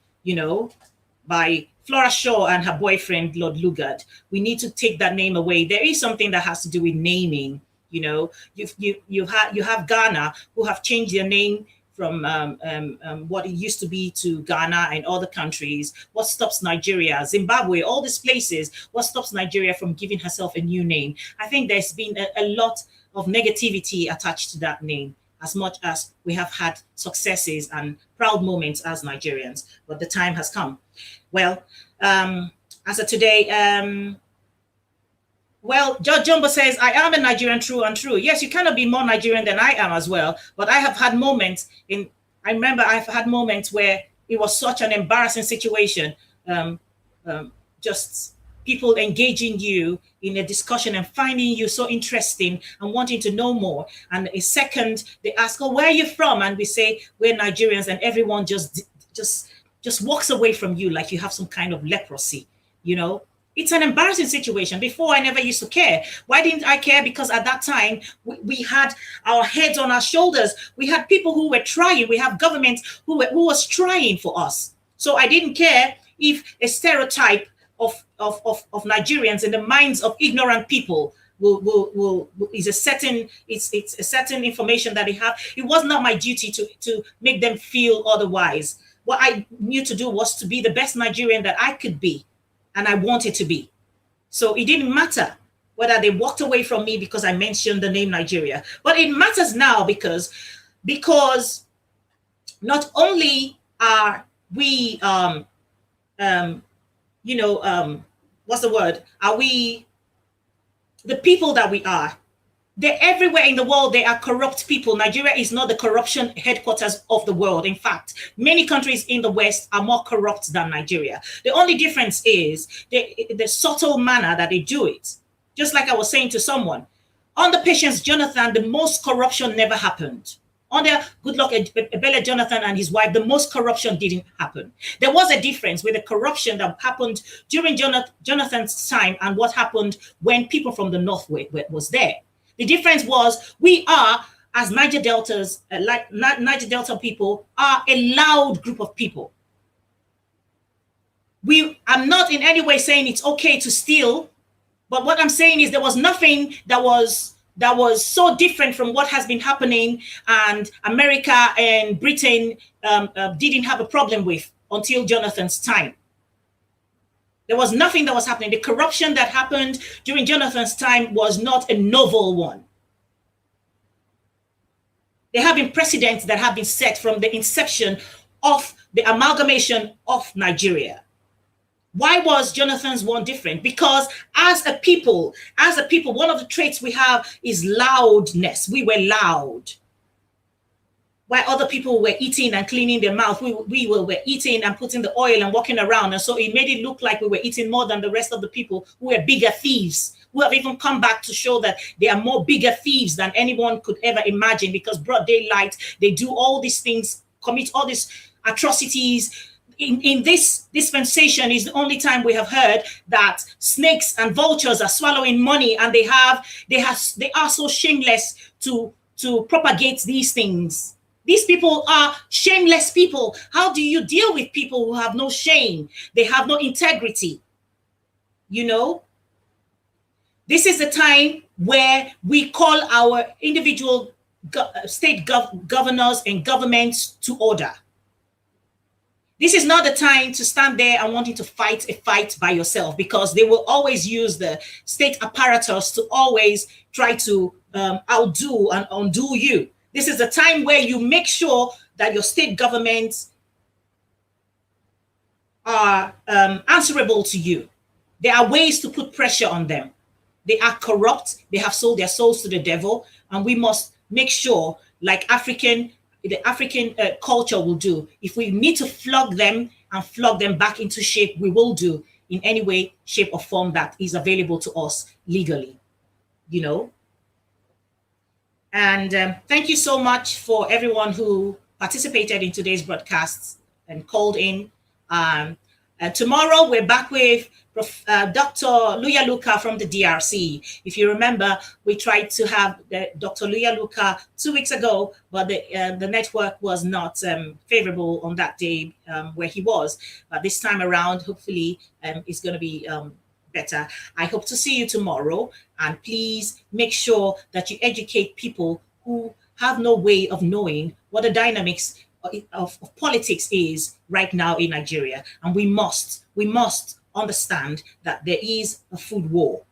by Flora Shaw and her boyfriend Lord Lugard. We need to take that name away. There is something that has to do with naming. You have Ghana, who have changed their name from what it used to be to Ghana and other countries. What stops Nigeria, Zimbabwe, all these places? What stops Nigeria from giving herself a new name? I think there's been a lot of negativity attached to that name, as much as we have had successes and proud moments as Nigerians. But the time has come. Well, as of today, George Jumbo says, I am a Nigerian, true and true. Yes, you cannot be more Nigerian than I am as well. But I have had moments I remember I've had moments where it was such an embarrassing situation. Just people engaging you in a discussion and finding you so interesting and wanting to know more. And a second, they ask, oh, where are you from? And we say, we're Nigerians, and everyone just walks away from you like you have some kind of leprosy, It's an embarrassing situation. Before, I never used to care. Why didn't I care? Because at that time, we had our heads on our shoulders. We had people who were trying. We have government who was trying for us. So I didn't care if a stereotype of Nigerians in the minds of ignorant people it's a certain information that they have. It was not my duty to make them feel otherwise. What I knew to do was to be the best Nigerian that I could be, and I wanted to be. So it didn't matter whether they walked away from me because I mentioned the name Nigeria. But it matters now because not only are we what's the word? Are we the people that we are? They're everywhere in the world. They are corrupt people. Nigeria is not the corruption headquarters of the world. In fact, many countries in the West are more corrupt than Nigeria. The only difference is the subtle manner that they do it. Just like I was saying to someone, under Patience Jonathan, the most corruption never happened. Under Goodluck Ebele Jonathan and his wife, the most corruption didn't happen. There was a difference with the corruption that happened during Jonathan's time and what happened when people from the North was there. The difference was we are, as Niger Deltas, Niger Delta people, are a loud group of people. I'm not in any way saying it's okay to steal, but what I'm saying is there was nothing that was so different from what has been happening, and America and Britain didn't have a problem with until Jonathan's time. There was nothing that was happening. The corruption that happened during Jonathan's time was not a novel one. There have been precedents that have been set from the inception of the amalgamation of Nigeria. Why was Jonathan's one different? Because as a people, one of the traits we have is loudness. We were loud. While other people were eating and cleaning their mouth, we were eating and putting the oil and walking around. And so it made it look like we were eating more than the rest of the people who were bigger thieves, who have even come back to show that they are more bigger thieves than anyone could ever imagine, because broad daylight, they do all these things, commit all these atrocities. In this dispensation is the only time we have heard that snakes and vultures are swallowing money, and they are so shameless to propagate these things. These people are shameless people. How do you deal with people who have no shame? They have no integrity. This is the time where we call our individual state governors and governments to order. This is not the time to stand there and wanting to fight a fight by yourself, because they will always use the state apparatus to always try to outdo and undo you. This is the time where you make sure that your state governments are answerable to you. There are ways to put pressure on them. They are corrupt. They have sold their souls to the devil, and we must make sure, like the African culture will do. If we need to flog them and flog them back into shape, we will do in any way, shape, or form that is available to us legally. You know. And thank you so much for everyone who participated in today's broadcast and called in. Tomorrow, we're back with Dr. Luya Luka from the DRC. If you remember, we tried to have Dr. Luya Luka 2 weeks ago, but the network was not favorable on that day where he was. But this time around, hopefully, it's going to be better. I hope to see you tomorrow. And please make sure that you educate people who have no way of knowing what the dynamics of politics is right now in Nigeria. And we must understand that there is a food war.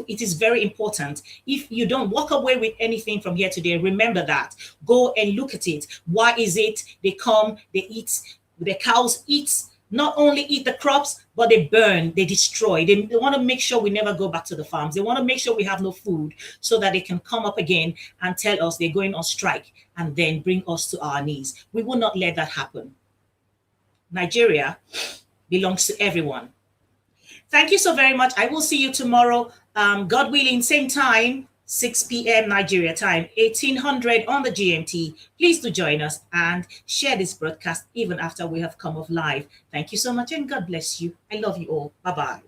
It is very important. If you don't walk away with anything from here today, remember that. Go and look at it. Why is it they come, they eat, the cows eat, not only eat the crops, but they burn, they destroy. They want to make sure we never go back to the farms. They want to make sure we have no food so that they can come up again and tell us they're going on strike and then bring us to our knees. We will not let that happen. Nigeria belongs to everyone. Thank you so very much. I will see you tomorrow, God willing, same time, 6 p.m. Nigeria time, 1800 on the GMT. Please do join us and share this broadcast even after we have come off live. Thank you so much and God bless you. I love you all. Bye-bye.